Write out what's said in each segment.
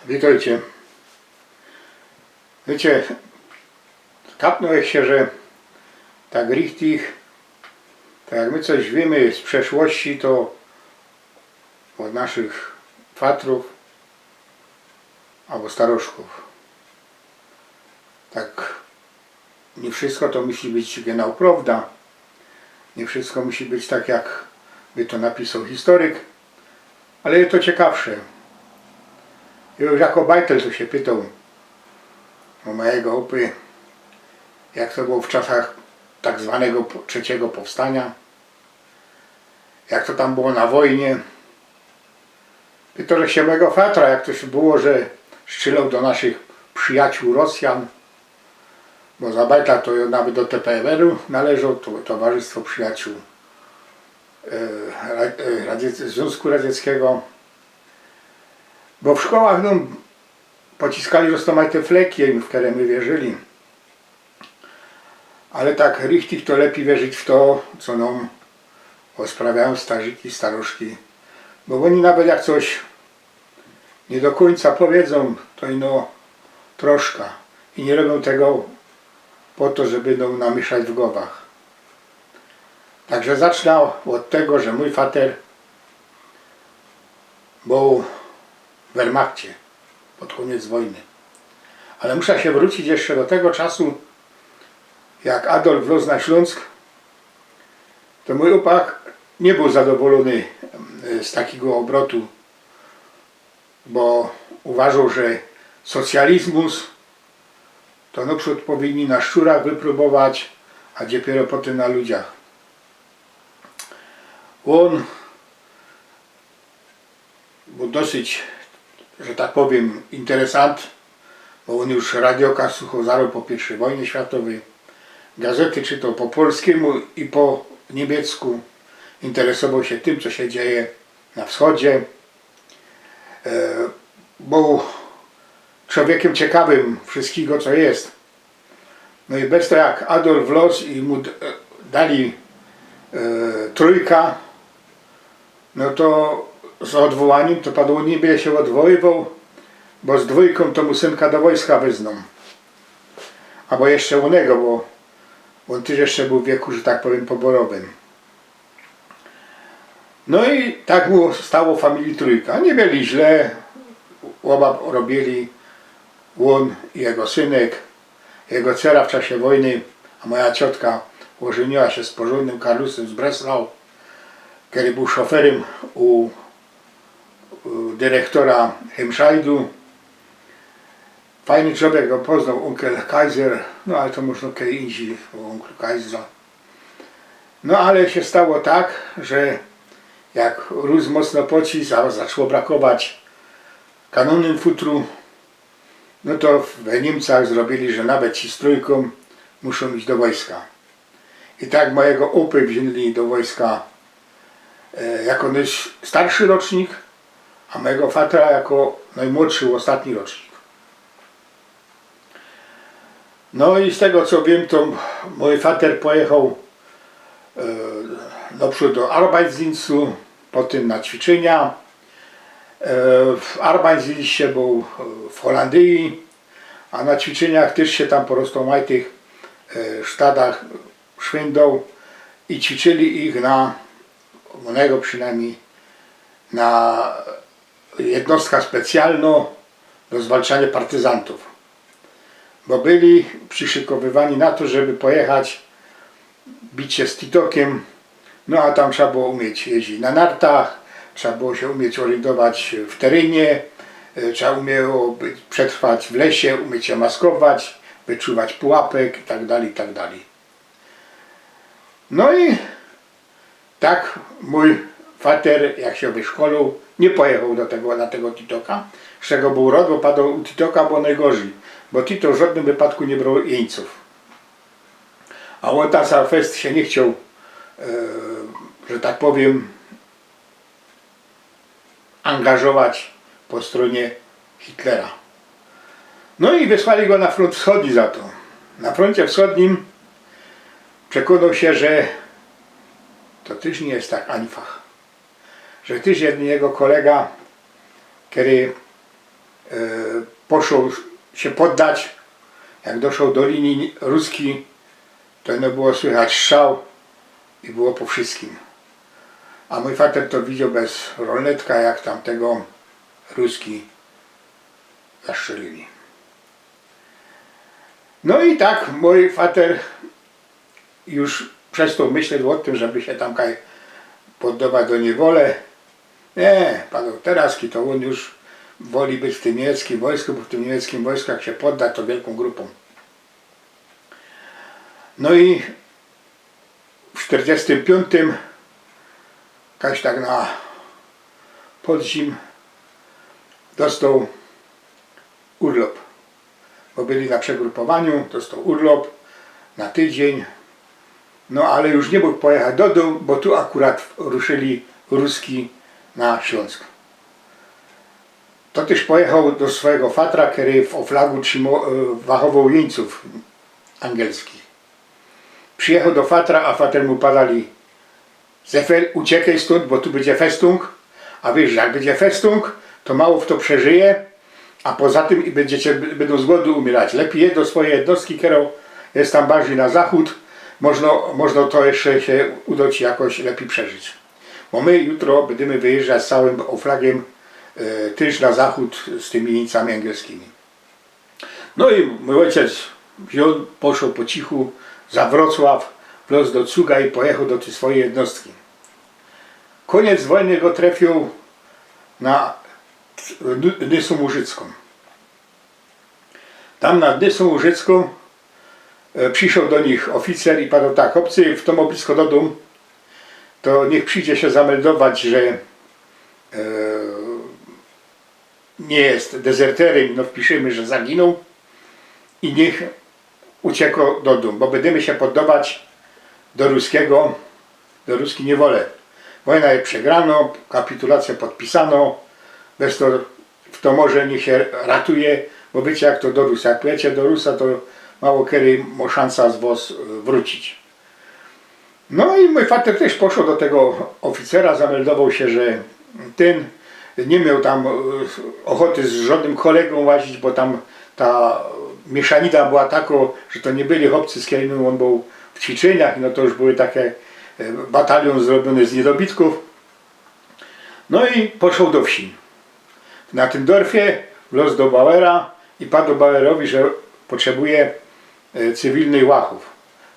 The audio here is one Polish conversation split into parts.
Witajcie. Wiecie, kapnąłeś się, że tak richtig, tak jak my coś wiemy z przeszłości, to od naszych fatrów albo starożków. Tak, nie wszystko to musi być genau prawda. Nie wszystko musi być tak, jak by to napisał historyk, ale jest to ciekawsze. I już jako bajtel to się pytał o mojego opy, jak to było w czasach tak zwanego trzeciego powstania, jak to tam było na wojnie. Pytał, że się mojego fatra, jak to się było, że strzelał do naszych przyjaciół Rosjan, bo za bajtla to nawet do TPR-u należał, to Towarzystwo Przyjaciół Związku Radzieckiego. Bo w szkołach pociskali roztomaj te fleki, w które my wierzyli. Ale tak richtig to lepiej wierzyć w to, co nam osprawiają starzyki, staruszki. Bo oni nawet jak coś nie do końca powiedzą, to ino troszkę. I nie robią tego po to, żeby nam namieszać w głowach. Także zacznę od tego, że mój fater był w Wehrmachcie pod koniec wojny. Ale muszę się wrócić jeszcze do tego czasu, jak Adolf wlazł na Śląsk, to mój opak nie był zadowolony z takiego obrotu, bo uważał, że socjalizmus to naprzód powinni na szczurach wypróbować, a dopiero potem na ludziach. On był dosyć, że tak powiem, interesant, bo on już radioka słuchał zaraz po I wojnie światowej. Gazety czytał po polskiemu i po niemiecku. Interesował się tym, co się dzieje na wschodzie. Był człowiekiem ciekawym wszystkiego, co jest. No i bez tego, jak Adolf wlazł i mu dali trójka, no to z odwołaniem to padło, nie będzie się odwoływał, bo z dwójką to mu synka do wojska wyzną. Albo jeszcze u niego, bo on też jeszcze był w wieku, że tak powiem, poborowym. No i tak mu stało familii trójka. Nie byli źle, oba robili, on i jego synek, jego dcera w czasie wojny, a moja ciotka ożeniła się z porządnym Karlusem z Breslau, który był szoferem u dyrektora Hemscheidu. Fajny człowiek, go poznał onkel Kaiser, no ale to można kiedy indziej o onklu Kaisera. No ale się stało tak, że jak rósł mocno pocisk, a zaczęło brakować kanonnym futru, no to w Niemcach zrobili, że nawet ci z trójką muszą iść do wojska. I tak mojego opy wzięli do wojska jako starszy rocznik, a mojego fatra jako najmłodszy, ostatni rocznik. No i z tego co wiem, to mój fater pojechał naprzód do Arbeitsdienstu, potem na ćwiczenia. W Arbeitsdienście był w Holandii, a na ćwiczeniach też się tam po rozmaitych sztadach szwindał i ćwiczyli ich u niego przynajmniej, na jednostka specjalna do zwalczania partyzantów. Bo byli przyszykowywani na to, żeby pojechać, bić się z Titokiem, no a tam trzeba było umieć jeździć na nartach, trzeba było się umieć orientować w terenie, trzeba umieć przetrwać w lesie, umieć się maskować, wyczuwać pułapek itd., itd. No i tak mój fater, jak się wyszkolił, nie pojechał na tego Titoka, z czego był rod, bo padał u Titoka, było najgorzej, bo Tito w żadnym wypadku nie brał jeńców. A on tam fest się nie chciał, że tak powiem, angażować po stronie Hitlera. No i wysłali go na front wschodni za to. Na froncie wschodnim przekonał się, że to też nie jest tak einfach. Że też jeden jego kolega, który poszło się poddać. Jak doszło do linii ruskiej, to no było słychać strzał i było po wszystkim. A mój fater to widział bez rolnetka, jak tamtego Ruski zastrzelili. No i tak mój fater już przestał myśleć o tym, żeby się tam poddawać do niewolę. Nie, padł teraz, to on już woli być w tym niemieckim wojsku, bo w tym niemieckim wojsku jak się podda, to wielką grupą. No i w 1945 kaś tak na podzim dostał urlop, bo byli na przegrupowaniu, dostał urlop na tydzień, no ale już nie mógł pojechać do domu, bo tu akurat ruszyli Ruski na Śląsk. To też pojechał do swojego fatra, który w oflagu wachował jeńców angielskich. Przyjechał do fatra, a fater mu padali: Zefel, uciekaj stąd, bo tu będzie festung, a wiesz, jak będzie festung, to mało w to przeżyje, a poza tym będą z głodu umierać. Lepiej je do swojej jednostki kierał, jest tam bardziej na zachód, można to jeszcze się udać jakoś lepiej przeżyć. Bo my jutro będziemy wyjeżdżać z całym oflagiem też na zachód z tymi jeńcami angielskimi. No i mój ojciec poszedł po cichu za Wrocław, wlazł do cuga i pojechał do tej swojej jednostki. Koniec wojny go trafił na Nysą Łużycką. Tam nad Nysą Łużycką przyszedł do nich oficer i padł tak: obcy, w to blisko do domu, to niech przyjdzie się zameldować, że nie jest dezerterem, no wpiszemy, że zaginął i niech uciekł do domu, bo będziemy się poddawać do ruskiej niewolę. Wojna jest przegrano, kapitulację podpisano, bez to w to morze niech się ratuje, bo wiecie jak to do Rusa. Jak pojecie do Rusa, to mało kiedy ma szansa z was wrócić. No i mój fater też poszedł do tego oficera, zameldował się, że ten nie miał tam ochoty z żadnym kolegą łazić, bo tam ta mieszanina była taka, że to nie byli chłopcy, z którymi on był w ćwiczeniach, no to już były takie batalion zrobiony z niedobitków. No i poszedł do wsi. Na tym dorfie wlazł do Bauera i padł Bauerowi, że potrzebuje cywilnych łachów.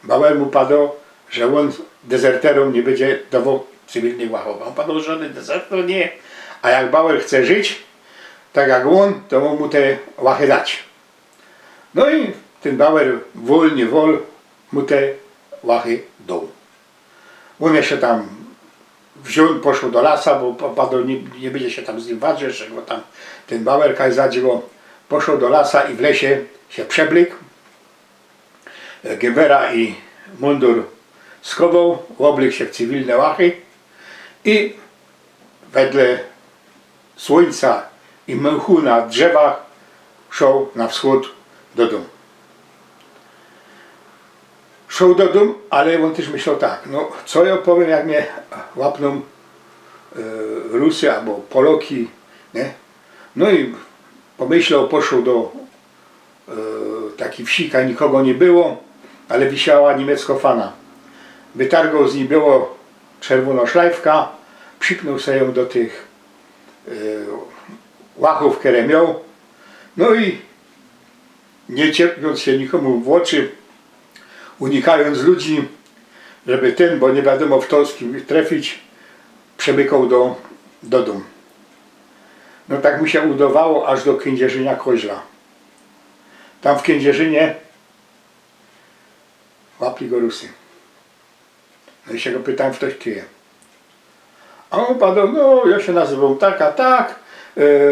Bauer mu padł, że on dezerterom nie będzie dawał cywilnych łachów. On padł, że żaden dezerter nie. A jak Bauer chce żyć, tak jak on, to mu te łachy dać. No i ten Bauer wol, nie wol, mu te łachy dał. On jeszcze tam wziął, poszedł do lasa, bo padł, nie będzie się tam z nim walczyć, że go tam ten Bauer kajzadziło. Poszedł do lasa i w lesie się przeblikł. Gebera i mundur schował, oblikł się w cywilne łachy i wedle słońca i mchu na drzewach szedł na wschód do domu. Szedł do domu, ale on też myślał tak: no co ja powiem, jak mnie łapną Rusy albo Poloki, nie? No i pomyślał, poszedł do takiej wsi, nikogo nie było, ale wisiała niemiecka fana. Wytargał z niej było czerwoną szlajfka, przypnął sobie ją do tych łachów, które miał. No i nie cierpiąc się nikomu w oczy, unikając ludzi, żeby ten, bo nie wiadomo w to z kim trafić, przemykał do domu. No tak mi się udawało aż do Kędzierzynia Koźla. Tam w Kędzierzynie łapli go Rusy. No i się go pytałem, ktoś ty. A on padł: no ja się nazywam tak, a tak,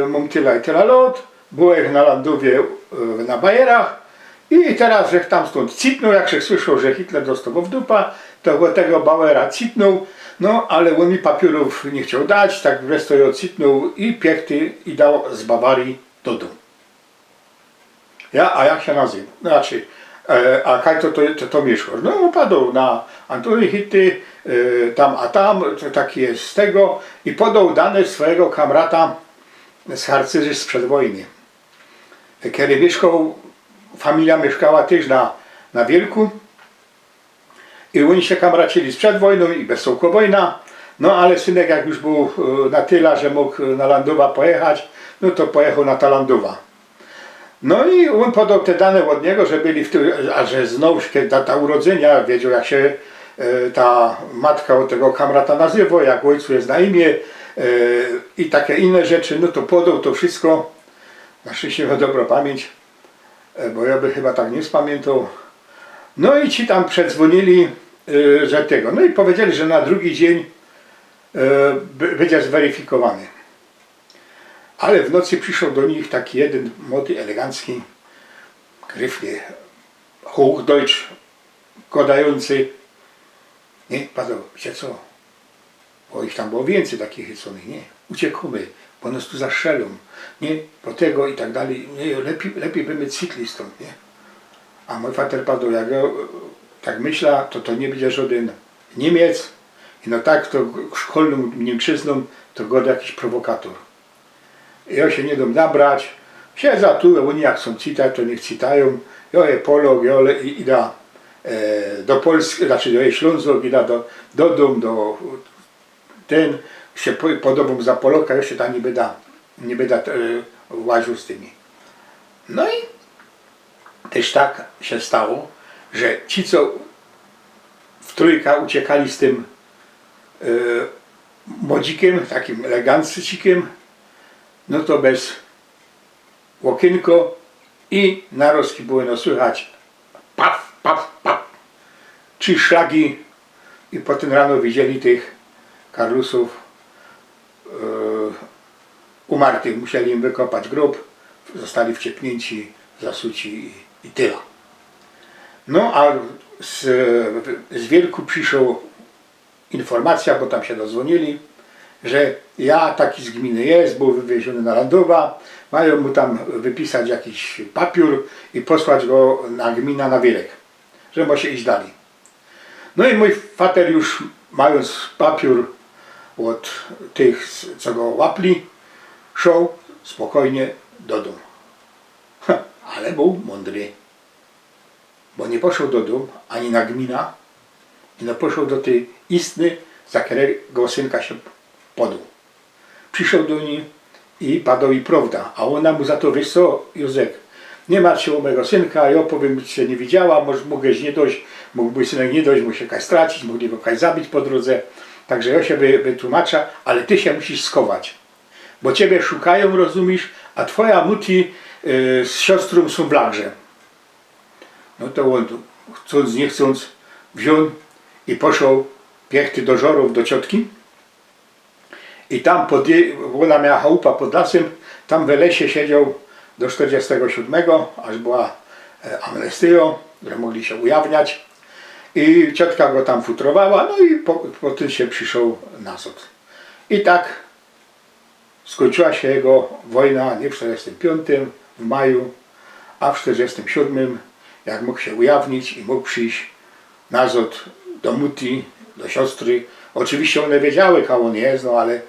mam tyle i tyle lat, byłem na Landowie na Bajerach i teraz, że tam stąd citnął, jak się słyszał, że Hitler dostał w dupa, to tego Bauera citnął, no ale on mi papierów nie chciał dać, tak wreszcie ją citnął i piechty i dał z Bawarii do domu. A jak się nazywa? Znaczy, a kaj to mieszkasz? No padł na Antoni Hity, tam a tam, to taki jest z tego i podał dane swojego kamrata z harcerzy sprzed wojny. kiedy mieszkał, familia mieszkała też na Wielku i oni się kamracili sprzed wojną i bezsołko wojna, no ale synek jak już był na tyle, że mógł na Landowa pojechać, no to pojechał na ta Landowa. No i on podał te dane od niego, że byli a że znał data urodzenia, wiedział jak się ta matka od tego kamrata nazywa, jak ojcu jest na imię i takie inne rzeczy, no to podał to wszystko. Na szczęście ma dobrą pamięć, bo ja by chyba tak nie spamiętał. No i ci tam przedzwonili, że tego. No i powiedzieli, że na drugi dzień będzie zweryfikowany. Ale w nocy przyszedł do nich taki jeden młody, elegancki, gryfnie, Hochdeutsch, gadający. Nie, Paweł, wiecie co? Bo ich tam było więcej takich chyconych, nie? Uciekamy, bo nas tu zastrzelą, nie? Po tego i tak dalej. Nie, lepiej byśmy citli stąd, nie? A mój fater padł, jak ja tak myślę, to nie będzie żaden Niemiec. I no tak, to szkolną Niemczyzną, to go jakiś prowokator. Ja się nie dam nabrać, siedzę tu, oni jak chcą czytać, to niech czytają. Ja je Polok, ja idę do Polski, znaczy do Ślązok, idę do domu, do ten, się podobam za Poloka, ja się tam nie będę łaził z tymi. No i też tak się stało, że ci, co w trójka uciekali z tym młodzikiem, takim eleganckim, no to bez łokienko i narozki były no słychać paf, paf, paf. 3 szlagi i potem rano widzieli tych Karlusów umartych. Musieli im wykopać grób, zostali wciepnięci, zasuci i tyle. No a z Wielku przyszła informacja, bo tam się dozwonili, że ja taki z gminy jest, był wywieziony na Landowa, mają mu tam wypisać jakiś papier i posłać go na gmina na Wielek, że może iść dalej. No i mój fater już mając papier od tych, co go łapli, szedł spokojnie do domu. Ale był mądry, bo nie poszedł do domu, ani na gmina, i nie poszedł do tej istny, za którego synka się podał. Przyszedł do niej i padał jej prawda, a ona mu za to, wiesz co, Józek, nie martw się o mego synka, ja powiem, że się nie widziała, mogłeś nie dojść, mógłby synek nie dojść, mógł się kaj stracić, mogli go kaj zabić po drodze, także ja się wytłumaczę, ale ty się musisz schować, bo ciebie szukają, rozumiesz, a twoja muti z siostrą są w Lagrze. No to on, chcąc nie chcąc, wziął i poszedł piechty do Żorów, do ciotki. I tam, ona miała chałupa pod lasem, tam w lesie siedział do 47, aż była amnestia, że mogli się ujawniać. I ciotka go tam futrowała, no i potem się przyszedł na sąd. I tak skończyła się jego wojna nie w 45 w maju, a w 47, jak mógł się ujawnić i mógł przyjść na sąd do muti, do siostry. Oczywiście one wiedziały, jak on jest, no ale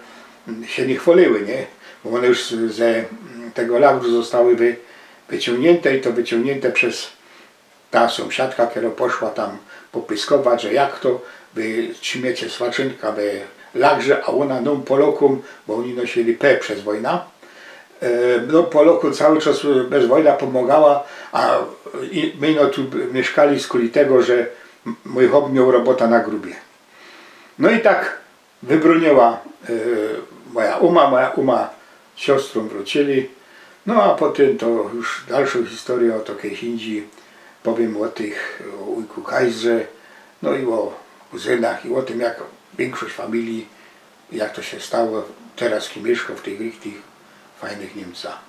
się nie chwaliły, nie? Bo one już ze tego lagru zostały wyciągnięte i to wyciągnięte przez ta sąsiadka, która poszła tam popyskować, że jak to wy trzymiecie swaczynka w lagrze, a ona no Polakom, bo oni nosili P przez wojnę, no Polakom cały czas bez wojna pomagała, a my no tu mieszkali z kuli tego, że mój chłop miał robota na grubie. No i tak wybroniła moja uma z siostrą wrócili. No a potem to już dalszą historię o takiej Indii powiem o tych, o ujku Kajzrze, no i o kuzynach i o tym, jak większość familii, jak to się stało teraz, kim mieszka w tych richtig fajnych Niemcach.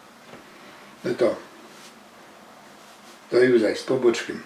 No to już z poboczkiem.